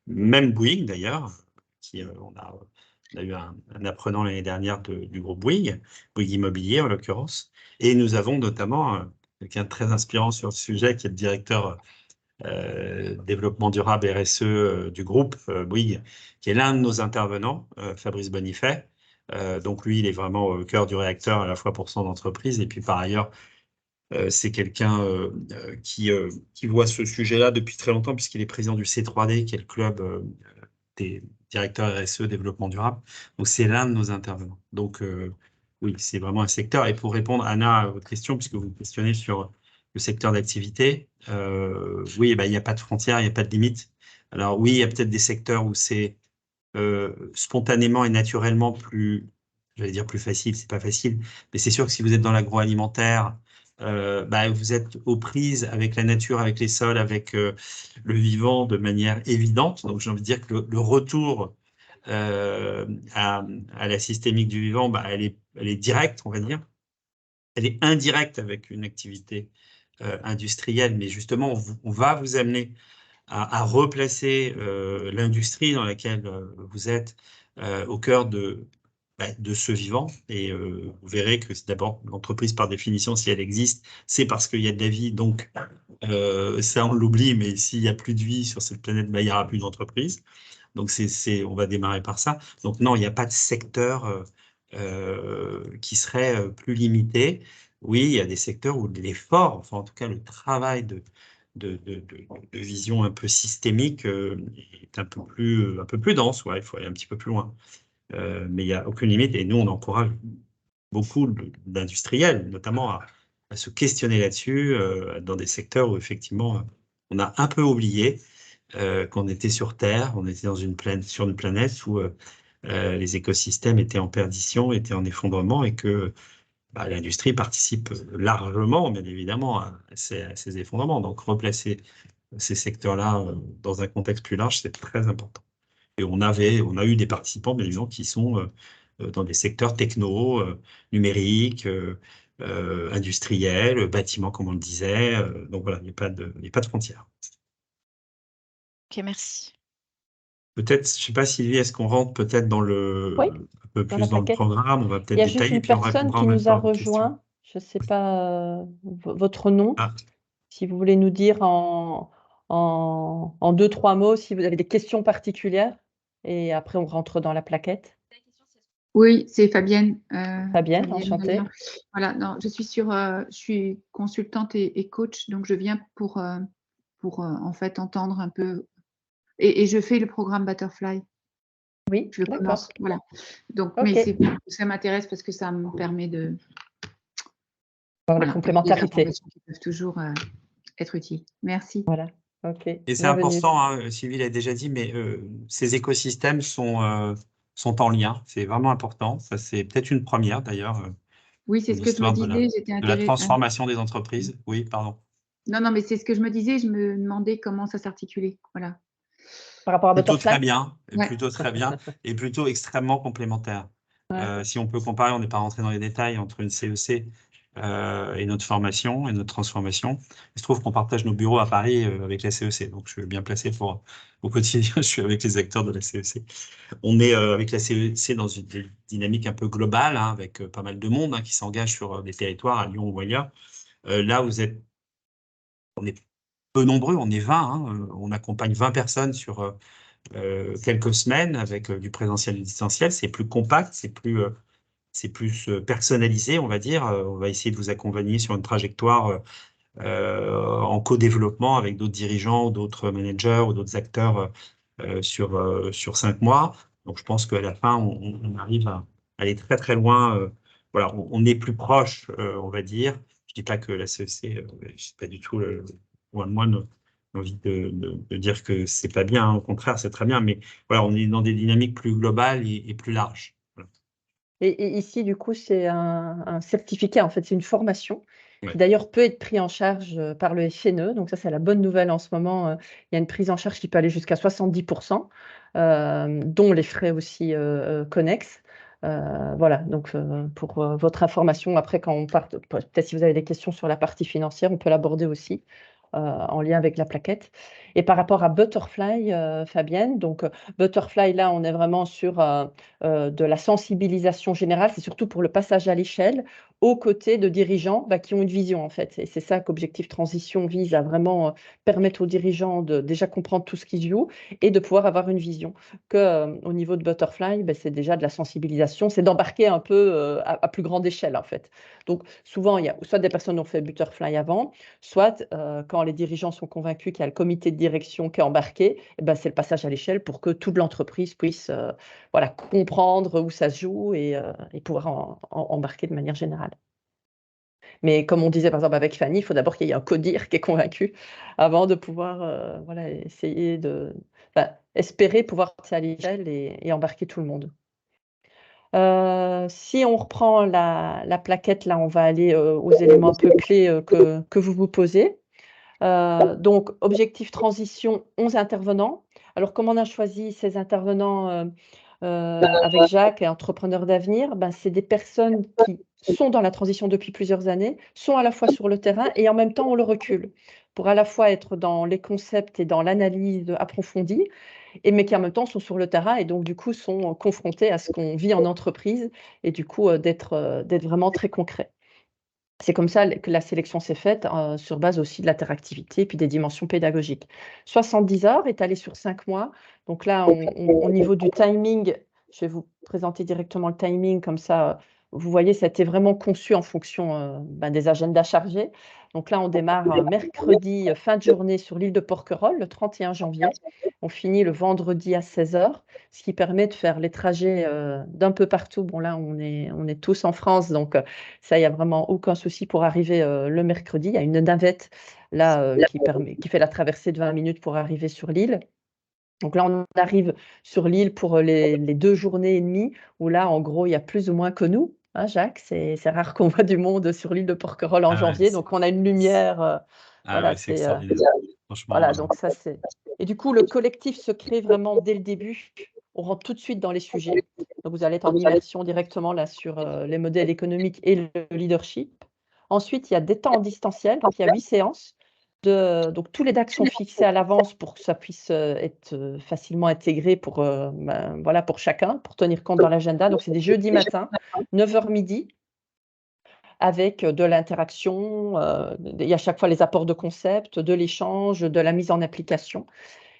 même Bouygues d'ailleurs, on a eu un apprenant l'année dernière du groupe Bouygues Immobilier en l'occurrence, et nous avons notamment quelqu'un de très inspirant sur le sujet, qui est le directeur développement durable RSE du groupe Bouygues, qui est l'un de nos intervenants, Fabrice Bonifay. Donc lui, il est vraiment au cœur du réacteur, à la fois pour son entreprise, et puis par ailleurs, c'est quelqu'un qui voit ce sujet-là depuis très longtemps, puisqu'il est président du C3D, qui est le club des directeurs RSE développement durable. Donc c'est l'un de nos intervenants. Donc oui, c'est vraiment un secteur. Et pour répondre, Anna, à votre question, puisque vous questionnez sur le secteur d'activité, oui, bah, il n'y a pas de frontières, il n'y a pas de limite. Alors oui, il y a peut-être des secteurs où c'est spontanément et naturellement plus, j'allais dire plus facile, c'est pas facile, mais c'est sûr que si vous êtes dans l'agroalimentaire, bah, vous êtes aux prises avec la nature, avec les sols, avec le vivant de manière évidente. Donc j'ai envie de dire que le retour à la systémique du vivant, bah, elle est directe, on va dire. Elle est indirecte avec une activité industrielle, mais justement, on va vous amener à replacer l'industrie dans laquelle vous êtes au cœur de ce vivant. Et vous verrez que c'est d'abord l'entreprise, par définition, si elle existe, c'est parce qu'il y a de la vie. Donc, ça, on l'oublie, mais s'il n'y a plus de vie sur cette planète, bah, il n'y aura plus d'entreprise. Donc, on va démarrer par ça. Donc, non, il n'y a pas de secteur qui serait plus limité. Oui, il y a des secteurs où l'effort, enfin, en tout cas, le travail de vision un peu systémique est un peu plus dense. Ouais, il faut aller un petit peu plus loin. Mais il n'y a aucune limite. Et nous, on encourage beaucoup d'industriels, notamment à se questionner là-dessus, dans des secteurs où, effectivement, on a un peu oublié qu'on était sur Terre, on était sur une planète où les écosystèmes étaient en perdition, étaient en effondrement, et que bah, l'industrie participe largement, bien évidemment, à ces effondrements. Donc, replacer ces secteurs-là dans un contexte plus large, c'est très important. Et on a eu des participants, bien évidemment, qui sont dans des secteurs techno, numériques, industriels, bâtiments, comme on le disait. Donc voilà, il n'y a pas de frontières. Ok, merci. Peut-être, je ne sais pas, Sylvie, est-ce qu'on rentre peut-être un peu dans la plus dans le plaquette. programme? On va Il y peut-être a juste détailler, une puis on personne répondra qui en même nous a temps à vos questions. rejoint. Je ne sais pas votre nom. Ah. Si vous voulez nous dire en 2-3 mots si vous avez des questions particulières. Et après, on rentre dans la plaquette. Oui, c'est Fabienne. Fabienne, enchantée. Voilà, non, je suis consultante et coach, donc je viens pour en fait entendre un peu. Et je fais le programme Butterfly. Oui, je le d'accord. commence. Voilà. Donc, Ok. mais ça m'intéresse parce que ça me permet de. La complémentarité. Des informations qui peuvent toujours être utiles. Merci. Voilà. Ok. Et c'est Bienvenue. important, hein, Sylvie l'a déjà dit, mais ces écosystèmes sont en lien. C'est vraiment important. Ça, c'est peut-être une première d'ailleurs. Oui, c'est ce que je me l'histoire disais. J'étais de la transformation des entreprises. Oui, pardon. Non, mais c'est ce que je me disais. Je me demandais comment ça s'articulait. Voilà. Par rapport à Plutôt très Butterfly? bien, Ouais. plutôt très bien, et plutôt extrêmement complémentaire. Ouais. Si on peut comparer, on n'est pas rentré dans les détails entre une CEC et notre formation et notre transformation. Il se trouve qu'on partage nos bureaux à Paris avec la CEC, donc je suis bien placé pour au quotidien, je suis avec les acteurs de la CEC. On est avec la CEC dans une dynamique un peu globale, hein, avec pas mal de monde qui s'engage sur des territoires à Lyon ou ailleurs. Là, on est peu nombreux, on est 20, hein, on accompagne 20 personnes sur quelques semaines avec du présentiel et du distanciel. C'est plus compact, c'est plus personnalisé, on va dire. On va essayer de vous accompagner sur une trajectoire en co-développement avec d'autres dirigeants, ou d'autres managers ou d'autres acteurs sur 5 mois. Donc, je pense qu'à la fin, on arrive à aller très, très loin. Voilà, on est plus proche, on va dire. Je dis pas que la CEC, je sais pas du tout, loin de moi, envie de dire que c'est pas bien, hein. Au contraire, c'est très bien. Mais voilà, on est dans des dynamiques plus globales et plus larges. Voilà. Et ici, du coup, c'est un certificat, en fait, c'est une formation Ouais. qui d'ailleurs peut être pris en charge par le FNE. Donc ça, c'est la bonne nouvelle en ce moment. Il y a une prise en charge qui peut aller jusqu'à 70%, dont les frais aussi connexes. Voilà, donc pour votre information, après, quand on part, peut-être si vous avez des questions sur la partie financière, on peut l'aborder aussi en lien avec la plaquette. Et par rapport à Butterfly, Fabienne, donc Butterfly, là, on est vraiment sur de la sensibilisation générale, c'est surtout pour le passage à l'échelle, aux côtés de dirigeants qui ont une vision, en fait. Et c'est ça qu'Objectif Transition vise à vraiment permettre aux dirigeants de déjà comprendre tout ce qui se joue et de pouvoir avoir une vision. Au niveau de Butterfly, c'est déjà de la sensibilisation, c'est d'embarquer un peu à plus grande échelle, en fait. Donc, souvent, il y a soit des personnes qui ont fait Butterfly avant, soit quand les dirigeants sont convaincus qu'il y a le comité de direction qui est embarqué, c'est le passage à l'échelle pour que toute l'entreprise puisse voilà, comprendre où ça se joue et pouvoir embarquer de manière générale. Mais comme on disait par exemple avec Fanny, il faut d'abord qu'il y ait un codir qui est convaincu avant de pouvoir voilà, essayer espérer pouvoir passer à l'échelle et embarquer tout le monde. Si on reprend la plaquette, là, on va aller aux éléments un peu clés que vous posez. Donc, objectif transition, 11 intervenants. Alors, comme on a choisi ces intervenants avec Jacques et Entrepreneurs d'avenir, c'est des personnes qui sont dans la transition depuis plusieurs années, sont à la fois sur le terrain et en même temps on le recule pour à la fois être dans les concepts et dans l'analyse approfondie, mais qui en même temps sont sur le terrain et donc du coup sont confrontés à ce qu'on vit en entreprise et du coup d'être vraiment très concret. C'est comme ça que la sélection s'est faite sur base aussi de l'interactivité et puis des dimensions pédagogiques. 70 heures étalées sur 5 mois. Donc là, au niveau du timing, je vais vous présenter directement le timing, comme ça, vous voyez, ça a été vraiment conçu en fonction des agendas chargés. Donc là, on démarre mercredi, fin de journée sur l'île de Porquerolles, le 31 janvier. On finit le vendredi à 16 heures, ce qui permet de faire les trajets d'un peu partout. Bon, là, on est tous en France, donc ça, il n'y a vraiment aucun souci pour arriver le mercredi. Il y a une navette là qui fait la traversée de 20 minutes pour arriver sur l'île. Donc là, on arrive sur l'île pour les 2 journées et demie, où là, en gros, il y a plus ou moins que nous, hein, Jacques. C'est rare qu'on voit du monde sur l'île de Porquerolles en janvier. Donc, on a une lumière. Voilà, c'est extraordinaire. Franchement. Voilà, donc ça, c'est. Et du coup, le collectif se crée vraiment dès le début. On rentre tout de suite dans les sujets. Donc, vous allez être en immersion directement là sur les modèles économiques et le leadership. Ensuite, il y a des temps en distanciel. Donc, il y a 8 séances. Donc, tous les dates sont fixés à l'avance pour que ça puisse être facilement intégré pour, voilà, pour chacun, pour tenir compte dans l'agenda. Donc, c'est des jeudis matins, 9h midi, avec de l'interaction. Il y a à chaque fois les apports de concepts, de l'échange, de la mise en application.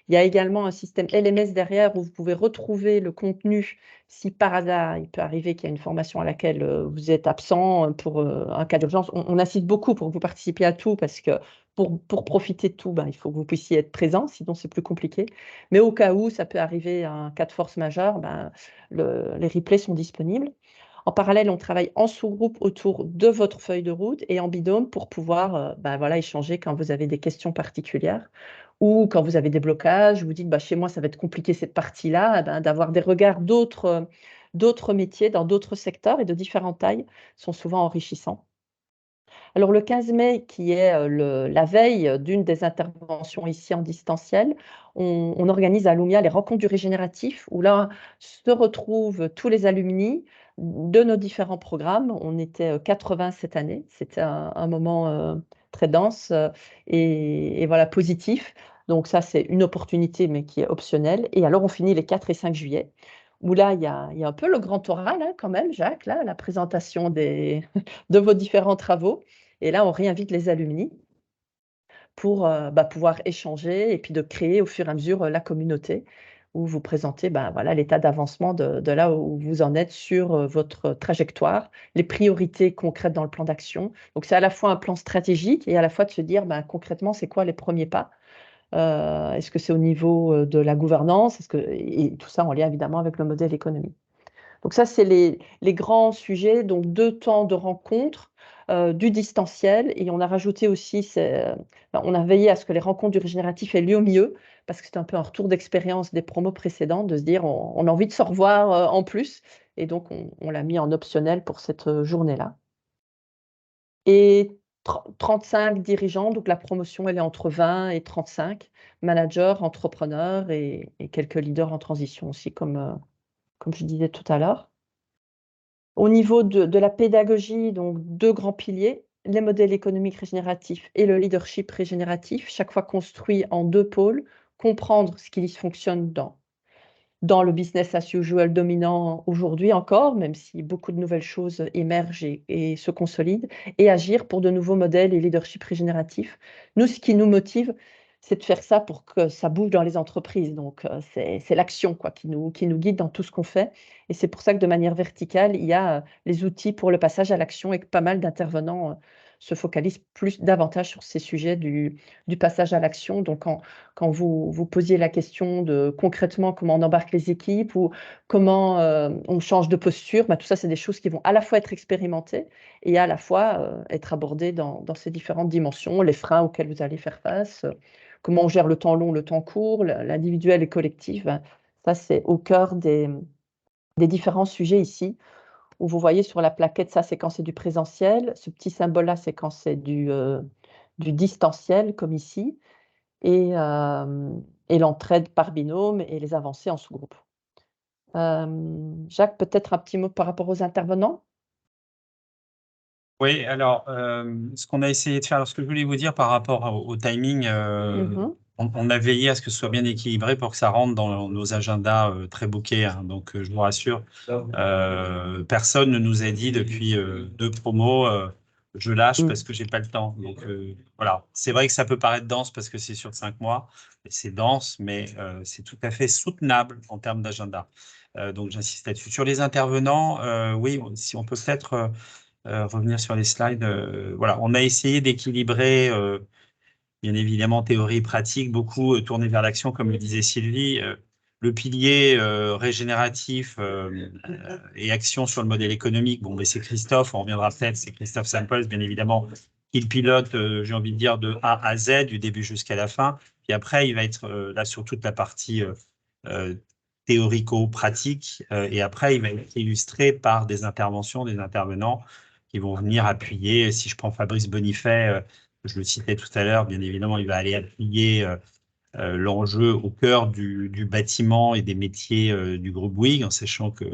Il y a également un système LMS derrière où vous pouvez retrouver le contenu si par hasard, il peut arriver qu'il y a une formation à laquelle vous êtes absent pour un cas d'urgence. On insiste beaucoup pour que vous participiez à tout parce que pour profiter de tout, il faut que vous puissiez être présent, sinon c'est plus compliqué. Mais au cas où ça peut arriver à un cas de force majeure, les replays sont disponibles. En parallèle, on travaille en sous-groupe autour de votre feuille de route et en binôme pour pouvoir voilà, échanger quand vous avez des questions particulières ou quand vous avez des blocages, vous dites chez moi ça va être compliqué cette partie-là, d'avoir des regards d'autres métiers dans d'autres secteurs et de différentes tailles sont souvent enrichissants. Alors le 15 mai, qui est la veille d'une des interventions ici en distanciel, on organise à Lumia les rencontres du régénératif, où là se retrouvent tous les alumni de nos différents programmes. On était 80 cette année. C'était un moment très dense et voilà, positif. Donc ça, c'est une opportunité, mais qui est optionnelle. Et alors, on finit les 4 et 5 juillet, où là, il y a un peu le grand oral quand même, Jacques, là, la présentation de vos différents travaux. Et là, on réinvite les alumni pour pouvoir échanger et puis de créer au fur et à mesure la communauté où vous présentez voilà, l'état d'avancement de là où vous en êtes sur votre trajectoire, les priorités concrètes dans le plan d'action. Donc, c'est à la fois un plan stratégique et à la fois de se dire concrètement, c'est quoi les premiers pas? Est-ce que c'est au niveau de la gouvernance? Et tout ça en lien évidemment avec le modèle économique. Donc ça, c'est les grands sujets, donc 2 temps de rencontre, du distanciel et on a rajouté aussi on a veillé à ce que les rencontres du régénératif aient lieu au milieu, parce que c'est un peu un retour d'expérience des promos précédentes de se dire: «On a envie de se revoir, en plus» et donc on l'a mis en optionnel pour cette journée-là. Et 35 dirigeants, donc la promotion, elle est entre 20 et 35 managers, entrepreneurs et quelques leaders en transition aussi comme je disais tout à l'heure. Au niveau de la pédagogie, donc 2 grands piliers, les modèles économiques régénératifs et le leadership régénératif, chaque fois construit en 2 pôles, comprendre ce qui fonctionne dans le business as usual dominant aujourd'hui encore, même si beaucoup de nouvelles choses émergent et se consolident, et agir pour de nouveaux modèles et leadership régénératif. Nous, ce qui nous motive, c'est de faire ça pour que ça bouge dans les entreprises. Donc, c'est l'action qui nous guide dans tout ce qu'on fait. Et c'est pour ça que de manière verticale, il y a les outils pour le passage à l'action et que pas mal d'intervenants se focalisent davantage sur ces sujets du passage à l'action. Donc, quand vous posiez la question de concrètement comment on embarque les équipes ou comment on change de posture, tout ça, c'est des choses qui vont à la fois être expérimentées et à la fois être abordées dans ces différentes dimensions, les freins auxquels vous allez faire face, comment on gère le temps long, le temps court, l'individuel et collectif. Ça, c'est au cœur des différents sujets ici, où vous voyez sur la plaquette, ça, c'est quand c'est du présentiel. Ce petit symbole-là, c'est quand c'est du distanciel, comme ici. Et l'entraide par binôme et les avancées en sous-groupe. Jacques, peut-être un petit mot par rapport aux intervenants? Oui, alors, ce qu'on a essayé de faire, alors ce que je voulais vous dire par rapport au timing, on a veillé à ce que ce soit bien équilibré pour que ça rentre dans nos agendas très bookés, hein. Donc, je vous rassure, personne ne nous a dit depuis 2 promos, je lâche parce que j'ai pas le temps. Donc, voilà. C'est vrai que ça peut paraître dense parce que c'est sur 5 mois, et c'est dense, mais c'est tout à fait soutenable en termes d'agenda. Donc, j'insiste là-dessus. Sur les intervenants, oui, si on peut peut-être revenir sur les slides. Voilà, on a essayé d'équilibrer, bien évidemment, théorie et pratique, beaucoup tourné vers l'action, comme le disait Sylvie. Le pilier régénératif et action sur le modèle économique, bon, mais c'est Christophe, on reviendra peut-être, c'est Christophe Samples, bien évidemment. Il pilote, j'ai envie de dire, de A à Z, du début jusqu'à la fin. Puis après, il va être là sur toute la partie théorico-pratique. Et après, il va être illustré par des interventions, des intervenants qui vont venir appuyer. Si je prends Fabrice Bonifay, je le citais tout à l'heure, bien évidemment, il va aller appuyer l'enjeu au cœur du bâtiment et des métiers du groupe Bouygues, en sachant que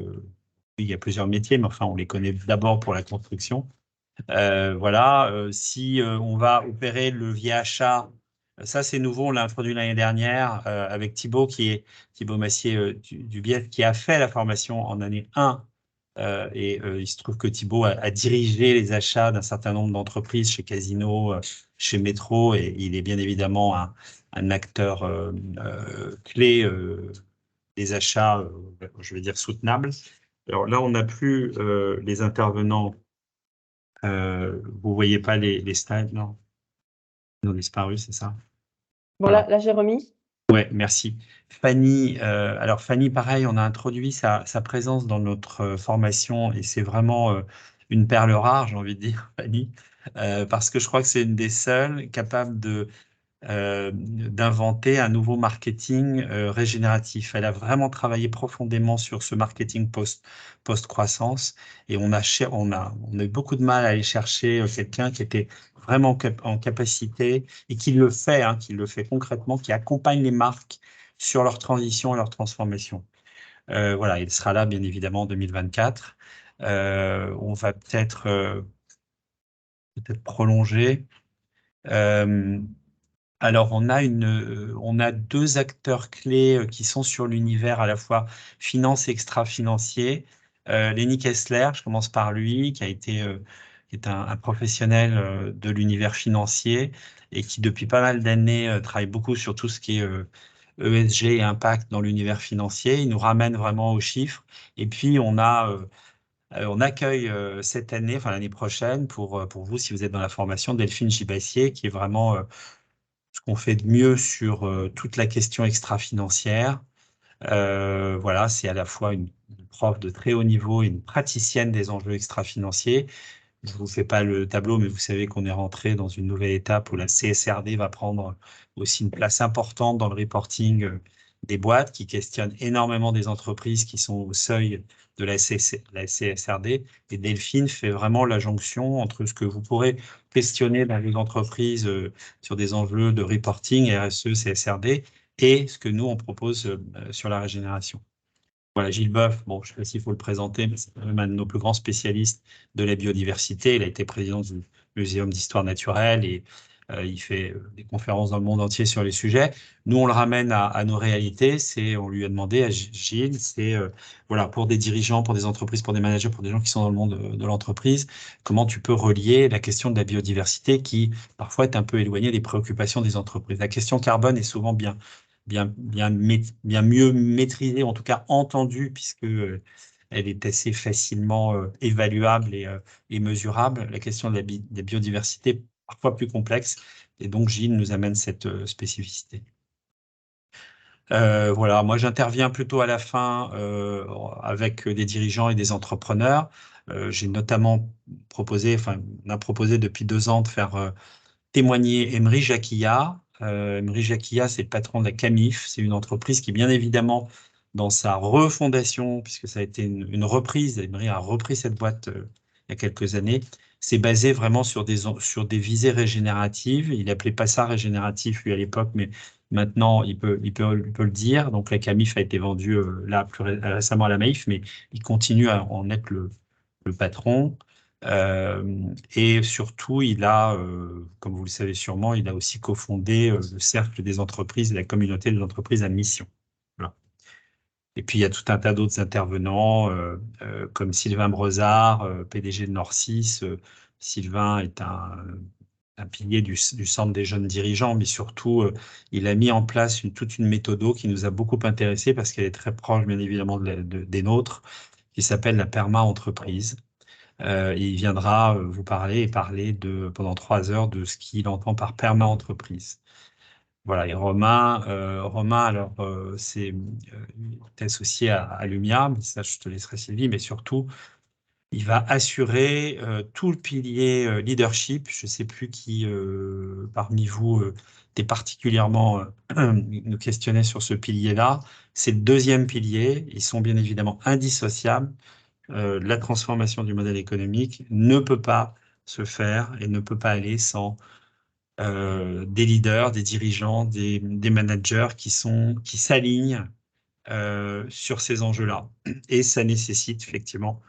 il y a plusieurs métiers, mais enfin, on les connaît d'abord pour la construction. Voilà, si on va opérer le levier achat, ça c'est nouveau, on l'a introduit l'année dernière avec Thibaut Massier du Bief, qui a fait la formation en année 1. Il se trouve que Thibaut a dirigé les achats d'un certain nombre d'entreprises chez Casino, chez Métro, et il est bien évidemment un acteur clé des achats, je vais dire, soutenables. Alors là, on n'a plus les intervenants. Vous voyez pas les slides, non? Ils ont disparu, c'est ça? Voilà, là, j'ai remis. Ouais, merci. Fanny, alors Fanny, pareil, on a introduit sa présence dans notre formation et c'est vraiment une perle rare, j'ai envie de dire, Fanny, parce que je crois que c'est une des seules capables de d'inventer un nouveau marketing régénératif. Elle a vraiment travaillé profondément sur ce marketing post-croissance et on a eu beaucoup de mal à aller chercher quelqu'un qui était vraiment en capacité et qui le fait concrètement, qui accompagne les marques sur leur transition et leur transformation. Voilà, il sera là bien évidemment en 2024. On va peut-être prolonger. Alors, on a deux acteurs clés qui sont sur l'univers à la fois finance et extra-financier. Lenny Kessler, je commence par lui, qui est un professionnel de l'univers financier et qui, depuis pas mal d'années, travaille beaucoup sur tout ce qui est ESG et impact dans l'univers financier. Il nous ramène vraiment aux chiffres. Et puis, on accueille cette année, enfin l'année prochaine, pour vous, si vous êtes dans la formation, Delphine Gibassier, qui est vraiment ce qu'on fait de mieux sur toute la question extra-financière. Voilà, c'est à la fois une prof de très haut niveau et une praticienne des enjeux extra-financiers. Je ne vous fais pas le tableau, mais vous savez qu'on est rentré dans une nouvelle étape où la CSRD va prendre aussi une place importante dans le reporting des boîtes, qui questionnent énormément des entreprises qui sont au seuil de la CSRD. Et Delphine fait vraiment la jonction entre ce que vous pourrez questionner dans les entreprises sur des enjeux de reporting, RSE, CSRD, et ce que nous, on propose sur la régénération. Voilà, Gilles Boeuf, bon, je ne sais pas s'il faut le présenter, mais c'est quand même un de nos plus grands spécialistes de la biodiversité. Il a été président du Muséum d'histoire naturelle et il fait des conférences dans le monde entier sur les sujets. Nous, on le ramène à nos réalités. On lui a demandé à Gilles, voilà, pour des dirigeants, pour des entreprises, pour des managers, pour des gens qui sont dans le monde de l'entreprise, comment tu peux relier la question de la biodiversité qui, parfois, est un peu éloignée des préoccupations des entreprises. La question carbone est souvent bien mieux maîtrisée, en tout cas entendue, puisque elle est assez facilement évaluable et mesurable. La question de la biodiversité, parfois plus complexe, et donc Gilles nous amène cette spécificité. Voilà, moi j'interviens plutôt à la fin avec des dirigeants et des entrepreneurs. J'ai notamment proposé, enfin, on a proposé depuis 2 ans de faire témoigner Emery Jacquilla. Emery Jacquilla, c'est le patron de la Camif. C'est une entreprise qui, bien évidemment, dans sa refondation, puisque ça a été une reprise, Emery a repris cette boîte il y a quelques années, c'est basé vraiment sur des visées régénératives. Il n'appelait pas ça régénératif, lui, à l'époque, mais maintenant, il peut le dire. Donc, la Camif a été vendue là plus récemment à la Maïf, mais il continue à en être le patron. Et surtout, il a, comme vous le savez sûrement, il a aussi cofondé le Cercle des entreprises et la communauté des entreprises à mission. Voilà. Et puis, il y a tout un tas d'autres intervenants, comme Sylvain Brezard, PDG de Nord6. Sylvain est un pilier du Centre des jeunes dirigeants, mais surtout, il a mis en place toute une méthode qui nous a beaucoup intéressés parce qu'elle est très proche, bien évidemment, des nôtres, qui s'appelle la perma-entreprise. Il viendra vous parler pendant 3 heures de ce qu'il entend par perma-entreprise. Voilà, et Romain, alors, il est associé à Lumia, mais ça, je te laisserai Sylvie, mais surtout, il va assurer tout le pilier leadership. Je ne sais plus qui parmi vous était particulièrement nous questionnait sur ce pilier-là. C'est le 2e pilier. Ils sont bien évidemment indissociables. La transformation du modèle économique ne peut pas se faire et ne peut pas aller sans des leaders, des dirigeants, des managers qui s'alignent sur ces enjeux-là. Et ça nécessite effectivement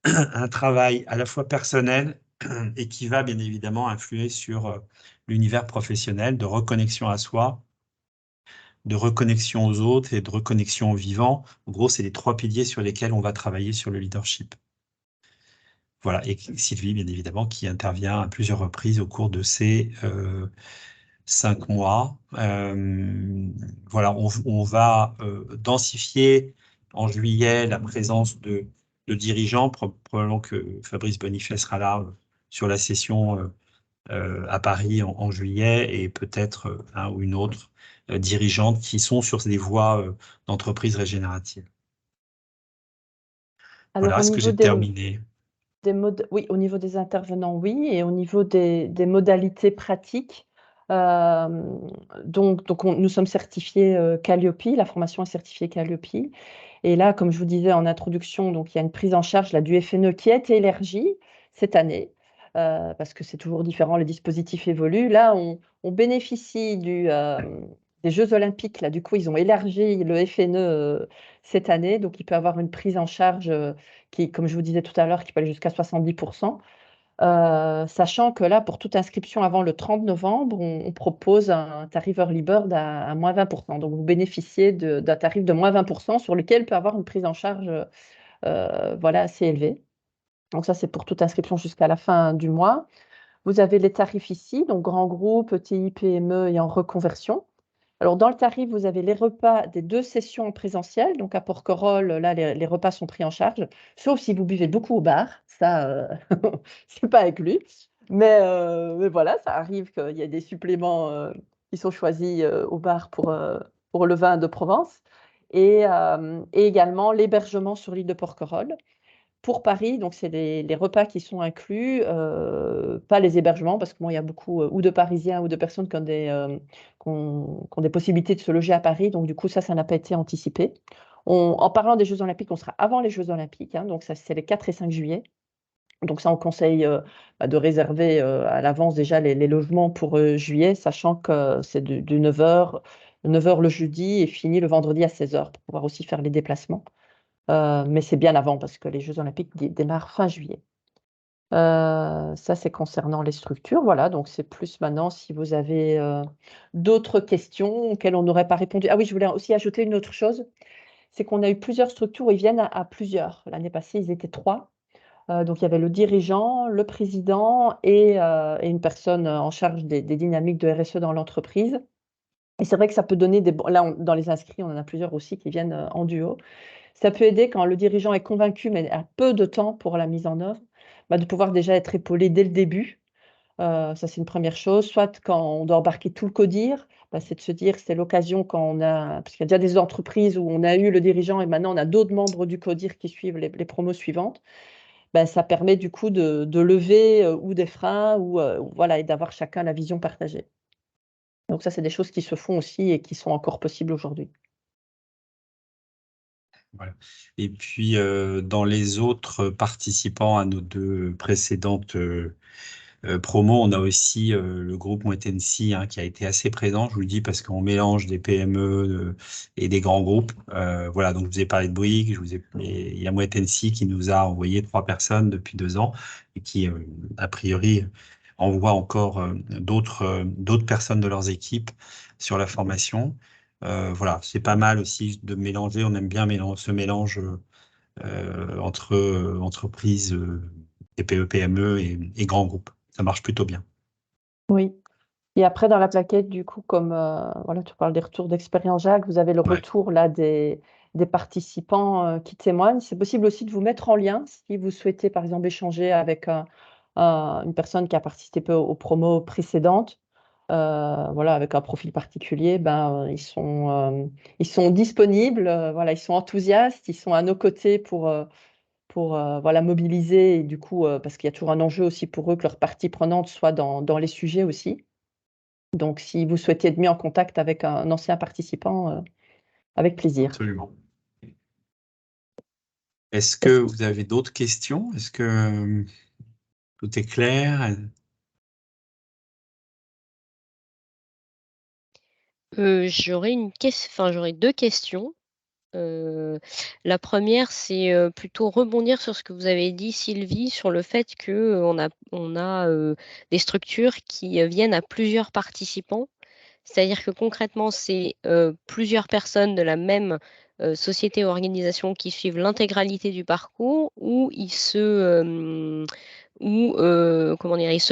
un travail à la fois personnel et qui va bien évidemment influer sur l'univers professionnel, de reconnexion à soi, de reconnexion aux autres et de reconnexion au vivant. En gros, c'est les 3 piliers sur lesquels on va travailler sur le leadership. Voilà, et Sylvie, bien évidemment, qui intervient à plusieurs reprises au cours de ces 5 mois. Voilà, on va densifier en juillet la présence de dirigeants. Probablement que Fabrice Bonifay sera là sur la session à Paris en juillet et peut-être un ou une autre dirigeante qui sont sur des voies d'entreprise régénérative. Alors, Voilà, au est-ce que niveau j'ai terminé? oui, au niveau des intervenants, oui, et au niveau des modalités pratiques, Donc nous sommes certifiés Calliope, la formation est certifiée Calliope. Et là, comme je vous disais en introduction, donc il y a une prise en charge là, du FNE qui a été élargie cette année, parce que c'est toujours différent, les dispositifs évoluent. Là, on bénéficie des Jeux Olympiques. Là, du coup, ils ont élargi le FNE cette année, donc il peut avoir une prise en charge qui, comme je vous disais tout à l'heure, qui peut aller jusqu'à 70%. Sachant que là, pour toute inscription avant le 30 novembre, on propose un tarif early bird à moins 20%. Donc, vous bénéficiez d'un tarif de moins 20% sur lequel peut avoir une prise en charge voilà, assez élevée. Donc, ça, c'est pour toute inscription jusqu'à la fin du mois. Vous avez les tarifs ici, donc grands groupes, ETI, PME et en reconversion. Alors, dans le tarif, vous avez les repas des 2 sessions en présentiel. Donc, à Porquerolles, là, les repas sont pris en charge, sauf si vous buvez beaucoup au bar. Ça, c'est pas inclus. Mais voilà, ça arrive qu'il y ait des suppléments qui sont choisis au bar pour le vin de Provence. Et également l'hébergement sur l'île de Porquerolles. Pour Paris, donc c'est les repas qui sont inclus, pas les hébergements, parce que bon, il y a beaucoup ou de Parisiens ou de personnes qui ont des possibilités de se loger à Paris. Donc du coup, ça n'a pas été anticipé. En parlant des Jeux Olympiques, on sera avant les Jeux Olympiques, hein, donc ça c'est les 4 et 5 juillet. Donc ça, on conseille de réserver à l'avance déjà les logements pour juillet, sachant que c'est de 9h le jeudi et fini le vendredi à 16h pour pouvoir aussi faire les déplacements. Mais c'est bien avant parce que les Jeux Olympiques démarrent fin juillet. Ça, c'est concernant les structures. Voilà, donc c'est plus maintenant si vous avez d'autres questions auxquelles on n'aurait pas répondu. Ah oui, je voulais aussi ajouter une autre chose, c'est qu'on a eu plusieurs structures où ils viennent à plusieurs. L'année passée, ils étaient 3. Donc il y avait le dirigeant, le président et une personne en charge des dynamiques de RSE dans l'entreprise. Et c'est vrai que ça peut donner là, dans les inscrits, on en a plusieurs aussi qui viennent en duo. Ça peut aider quand le dirigeant est convaincu, mais a peu de temps pour la mise en œuvre, de pouvoir déjà être épaulé dès le début. Ça, c'est une première chose. Soit quand on doit embarquer tout le CODIR, c'est de se dire c'est l'occasion quand on a, parce qu'il y a déjà des entreprises où on a eu le dirigeant et maintenant on a d'autres membres du CODIR qui suivent les promos suivantes. Ça permet du coup de lever ou des freins ou voilà, et d'avoir chacun la vision partagée. Donc ça, c'est des choses qui se font aussi et qui sont encore possibles aujourd'hui. Voilà. Et puis, dans les autres participants à nos 2 précédentes promos, on a aussi le groupe Moitensi qui a été assez présent, je vous le dis, parce qu'on mélange des PME et des grands groupes. Voilà, donc je vous ai parlé de Bouygues, il y a Moitensi qui nous a envoyé 3 personnes depuis 2 ans et qui, a priori, envoie encore d'autres personnes de leurs équipes sur la formation. Voilà, c'est pas mal aussi de mélanger, on aime bien ce mélange entre entreprises, TPE, PME et grands groupes. Ça marche plutôt bien. Oui. Et après, dans la plaquette, du coup, comme voilà, tu parles des retours d'expérience, Jacques, vous avez le Ouais. retour là des participants qui témoignent. C'est possible aussi de vous mettre en lien si vous souhaitez, par exemple, échanger avec une personne qui a participé aux promos précédentes, voilà, avec un profil particulier. Ils sont disponibles, voilà, ils sont enthousiastes, ils sont à nos côtés pour voilà, mobiliser. Et du coup, parce qu'il y a toujours un enjeu aussi pour eux que leur partie prenante soit dans les sujets aussi. Donc, si vous souhaitez être mis en contact avec un ancien participant, avec plaisir. Absolument. Est-ce que vous avez d'autres questions? Est-ce que tout est clair? J'aurais 2 questions. La première, c'est plutôt rebondir sur ce que vous avez dit, Sylvie, sur le fait qu'on a des structures qui viennent à plusieurs participants. C'est-à-dire que concrètement, c'est plusieurs personnes de la même société ou organisation qui suivent l'intégralité du parcours, ou ils se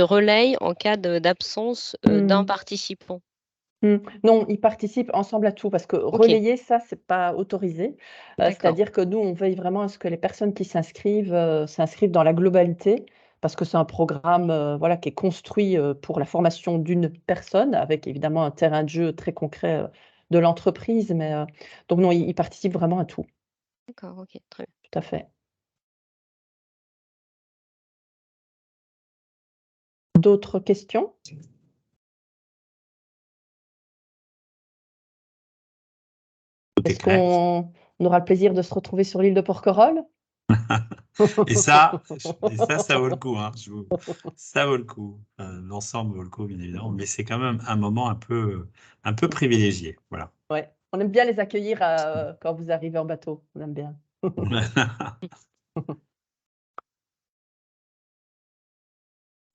relayent en cas d'absence d'un participant. Non, ils participent ensemble à tout parce que relayer ça, c'est pas autorisé. D'accord. C'est-à-dire que nous, on veille vraiment à ce que les personnes qui s'inscrivent dans la globalité parce que c'est un programme voilà, qui est construit pour la formation d'une personne avec évidemment un terrain de jeu très concret de l'entreprise. Donc non, ils participent vraiment à tout. D'accord, ok, très bien. Tout à fait. D'autres questions? est Est-ce clair. qu'on aura le plaisir de se retrouver sur l'île de Porquerolles? Et ça vaut le coup, hein, ça vaut le coup. L'ensemble vaut le coup, bien évidemment, mais c'est quand même un moment un peu privilégié. Voilà. Ouais, on aime bien les accueillir quand vous arrivez en bateau. On aime bien.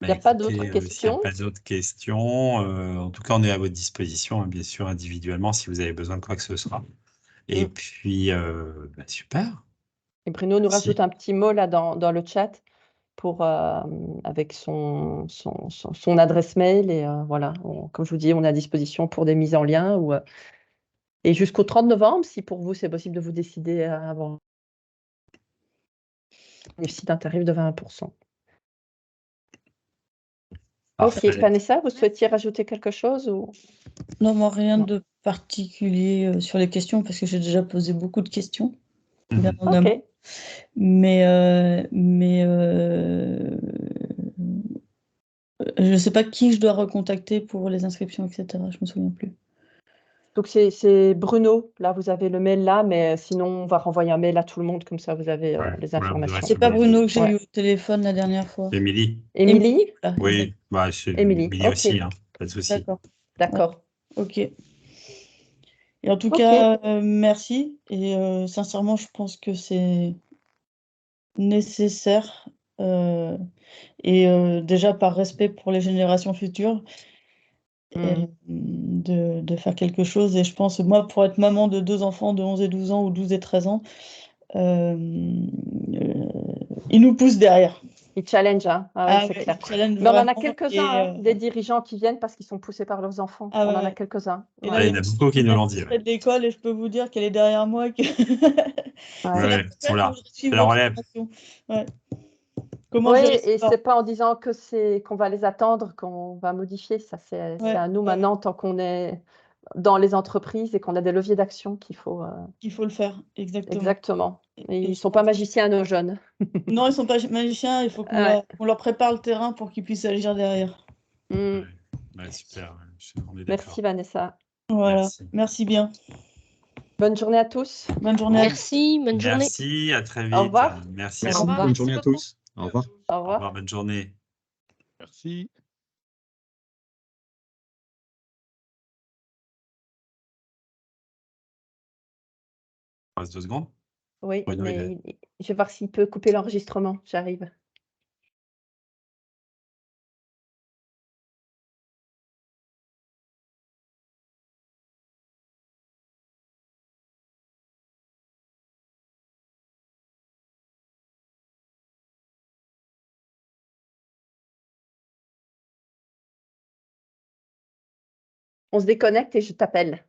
Il Bah, n'y a pas écoutez, d'autres s'il n'y a questions? pas d'autres questions, en tout cas, on est à votre disposition, hein, bien sûr, individuellement, si vous avez besoin de quoi que ce soit. Et Mm. puis, bah, super. Et Bruno nous Merci. rajoute un petit mot là dans le chat avec son adresse mail. Et voilà, comme je vous dis, on est à disposition pour des mises en lien. Et jusqu'au 30 novembre, si pour vous, c'est possible de vous décider avant, bénéficier d'un tarif de 20%. Parfait. Ok, Vanessa, vous souhaitiez rajouter quelque chose ou... Non, moi, rien Non. de particulier sur les questions, parce que j'ai déjà posé beaucoup de questions, bien Mhm. en amont. Ok, Mais je ne sais pas qui je dois recontacter pour les inscriptions, etc. Je ne me souviens plus. donc c'est Bruno. Là, vous avez le mail là, mais sinon, on va renvoyer un mail à tout le monde, comme ça, vous avez Ouais, les voilà, vous aurez informations. C'est pas sûrement Bruno que j'ai Ouais. eu au téléphone la dernière fois. Émilie. Émilie? Voilà, Oui, exact. bah, c'est Émilie, Émilie ok, aussi, hein, pas de souci. D'accord. d'accord. Ok. Et en tout Ok, cas, merci. Et sincèrement, je pense que c'est nécessaire. Et déjà par respect pour les générations futures, Mm. de faire quelque chose. Et je pense, moi, pour être maman de 2 enfants de 11 et 12 ans ou 12 et 13 ans, ils nous poussent derrière. Ils challenge, hein? Ah oui, Ah c'est ouais, clair. ils challenge Mais on en a vraiment. quelques-uns, Et, hein, des dirigeants qui viennent parce qu'ils sont poussés par leurs enfants. ah On ouais, en a ouais. quelques-uns. Et Ouais. là, Il il y y en a a beaucoup qui nous l'ont dit. de l'école et je peux vous dire qu'elle est derrière moi. Ouais. Ouais, ils sont là. Je suis C'est la votre relève. formation. Ouais. Comment Oui, gérer et ça? c'est pas en disant qu'on va les attendre qu'on va modifier. Ça, c'est Ouais, à nous ouais, maintenant, tant qu'on est dans les entreprises et qu'on a des leviers d'action qu'il faut. il faut le faire, exactement. Exactement. Et Et ils je sont pas pense- magiciens, nos jeunes. Non, ils sont pas magiciens, il faut Ouais. qu'on leur prépare le terrain pour qu'ils puissent agir derrière. Mm. Ouais. Ouais, super, on est d'accord. Merci, Vanessa. Voilà, Merci. merci bien. Bonne journée à tous. Bonne journée à tous. Merci, bonne journée. Merci, à très vite. Au revoir. Merci. Merci, Au revoir. bonne journée à tous. Au revoir. Au Au revoir. revoir, bonne journée. Merci. Il reste 2 secondes. Oui, Bruno, mais je vais voir s'il peut couper l'enregistrement. J'arrive. On se déconnecte et je t'appelle.